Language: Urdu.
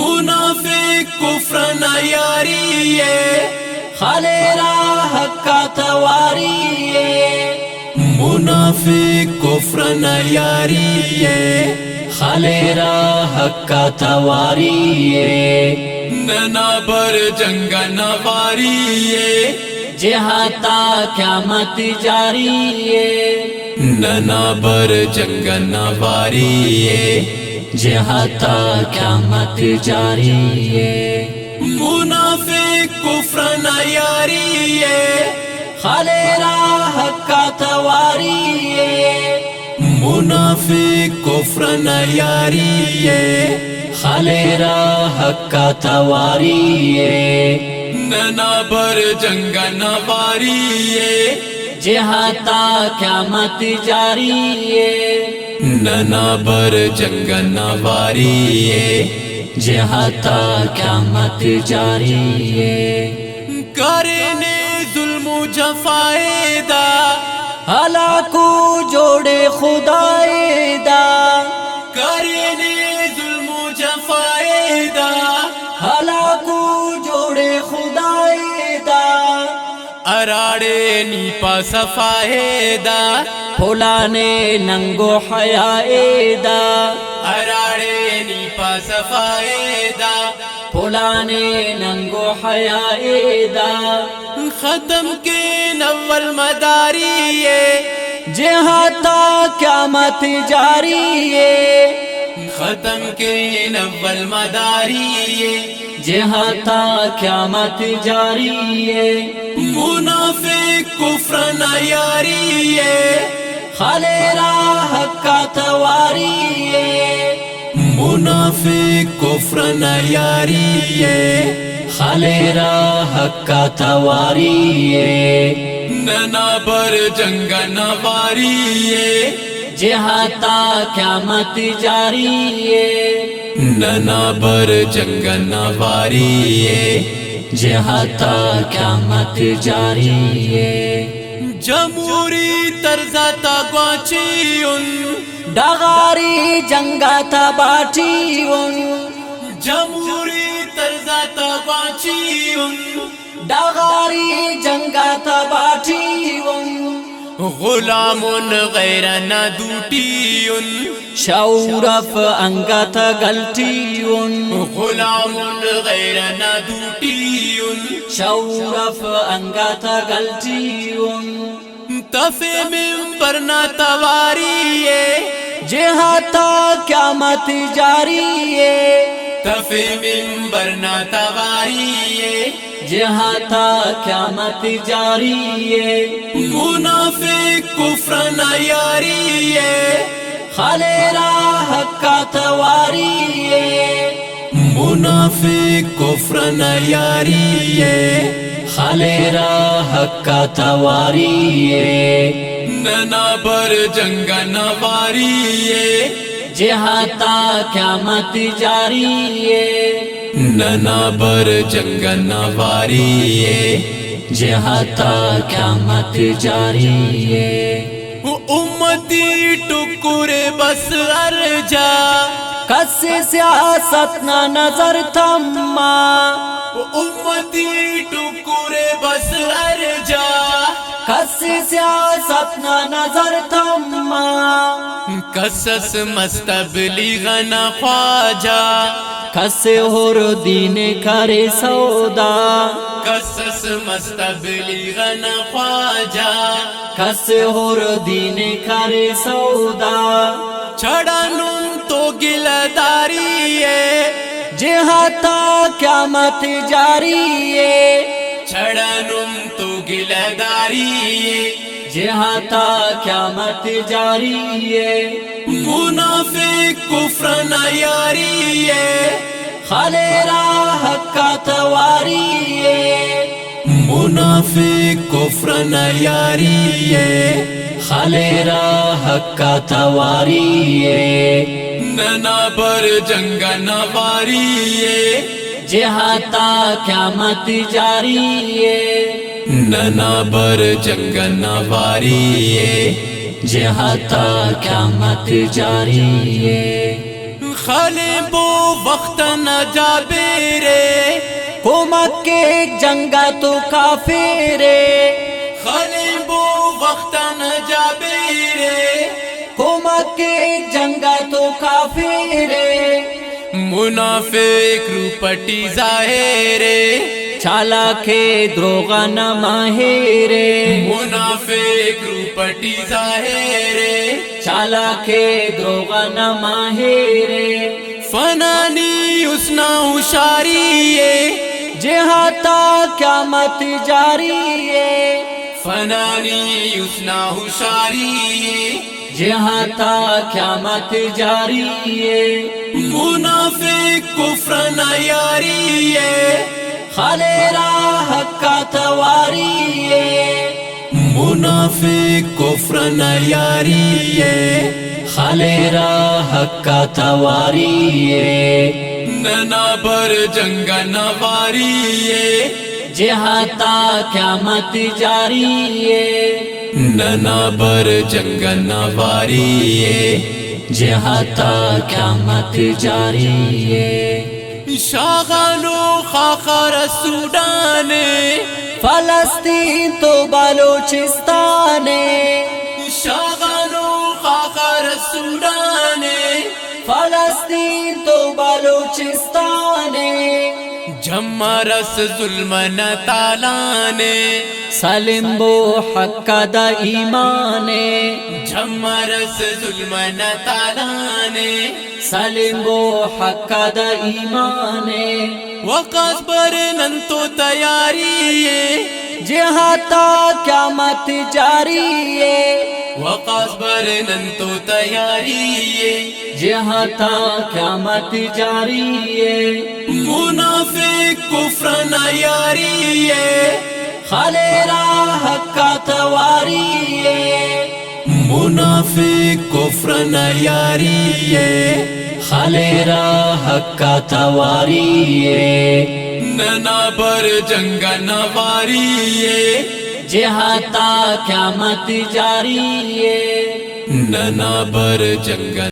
منافق کفر نہ یاری ہے، خالے راہ کا تواری ہے، منافق کفر نہ یاری ہے، خالے راہ کا تواری ہے، ننا بر جنگ نواری ہے، جہاد تا قیامت جاری ہے، ننا بر جنگ نواری ہے، جہاد تا قیامت جاری ہے، منافق کفر نہ یاری ہے، خالے راہ کا تواری ہے، منافق کفر نہ یاری ہے، خالے راہ کا تواری ہے، ننا بر جنگ نواری ہے، جہاد تا قیامت جاری ہے، ننا بر جنگ نواری ہے، جہاد تا قیامت جاری ہے، کرنے ظلم و جفائے دا، ہلاکو جوڑے خدائے دا، کرنے ظلم و جفائے دا، ہلاکو جوڑے خدائے دا، اراڑے نیپا صفائے دا، پھولانے ننگو حیائے دا، اراڑے نیپا صفائے دا، پھولانے ننگو حیائے دا، ختم کے نول مداری ہے، جہاد تا قیامت جاری ہے، ختم کے نول مداری ہے، جہاد تا قیامت جاری ہے، منافق کفر نہ یاری ہے، خالے راہ کا تواری ہے، منافق کفر نہ یاری ہے، خالے راہ کا تواری ہے، ننا بر جنگ نواری ہے، جہاد تا قیامت جاری ہے، ننا بر جنگ نواری ہے، جہاد تا قیامت جاری ہے، جمہوری طرزہ تا گواچیون، ڈغاری جنگا تا باٹیون، جمہوری طرزہ تا گواچیون، ڈغاری جنگا تا باٹیون، غلام غیر ندوٹیون، شعورف انگا تا گلٹیون، غلام غیر ندوٹیون، شعورف انگا تا گلٹیون، تفے ممبر نہ تواری ہے، جہاد تا قیامت جاری ہے، تفے ممبر نہ تواری ہے، جہاد تا قیامت جاری ہے، منافق کفر نہ یاری ہے، خالے راہ کا تواری ہے، منافق کفر نہ یاری ہے، خالے راہ کا تواری ہے، ننا بر جنگ نواری ہے، جہاد تا قیامت جاری ہے، ننا بر جنگ نواری ہے، جہاد تا قیامت جاری ہے، امتی ٹکرے بس ارجا، کس سیاست نہ نظر تھما، امتی ٹکرے بس ارجا، کس سیاست نہ نظر تھما، قصص مستبلیغ نہ خواجہ، کس ہور دین کرے سودا، قصص مستبلیغ نہ خواجہ، کس ہور دین کرے سودا، چھڑانوں تو گلداری ہے، جہاد تا قیامت جاری ہے، چھڑانوں تو گلداری ہے، جہاد تا قیامت جاری ہے، منافق کفر نہ یاری ہے، خالے راہ کا تواری ہے، منافق کفر نہ یاری ہے، خالے راہ کا تواری ہے، ننا بر جنگ نواری ہے، جہاد تا قیامت جاری ہے، ننا بر جنگ نواری ہے، جہاد تا قیامت جاری ہے، خالیں بو وقت نہ جابیرے کومک کے جنگا تو کافرے خالیں بو وقت نہ جابیرے کومک کے جنگا تو کافرے منافق روپٹی ظاہرے چالا کے دروغا نہ ماہرے منافق روپٹی ظاہرے چالا کے دروغا نہ ماہرے فنانی اسنا ہوشاریے جہاتا قیامت جاری ہے فنانی اسنا ہوشاریے جہاتا قیامت جاری ہے منافق کفر نہ یاری ہے خالے راہ کا تواری ہے منافق کفر نہ یاری ہے خالے راہ کا تواری ہے ننا بر جنگ نواری ہے جہاتا قیامت جاری ہے ننا بر جنگ نواری ہے جہاتا قیامت جاری ہے شاغانو خاخر سوڈان فلسطین تو بلوچستان شاغانو خاخر سوڈان فلسطین تو بلوچستان جمرس ظلم نہ تالانے سلم بو حق دا ایمان جمرس ظلم نہ تالانے سلم بو حق دا ایمان وقاص پر ننتو تیاری ہے جہاتا قیامت جاری ہے وقاص پر ننتو تیاری ہے جہاتا قیامت جاری ہے منافق کفر نہ یاری ہے خالے راہ کا تواری ہے منافق کفر نہ یاری ہے خالے راہ کا تواری ہے ننا بر جنگ نواری ہے جہاتا قیامت جاری ہے ننا بر جنگ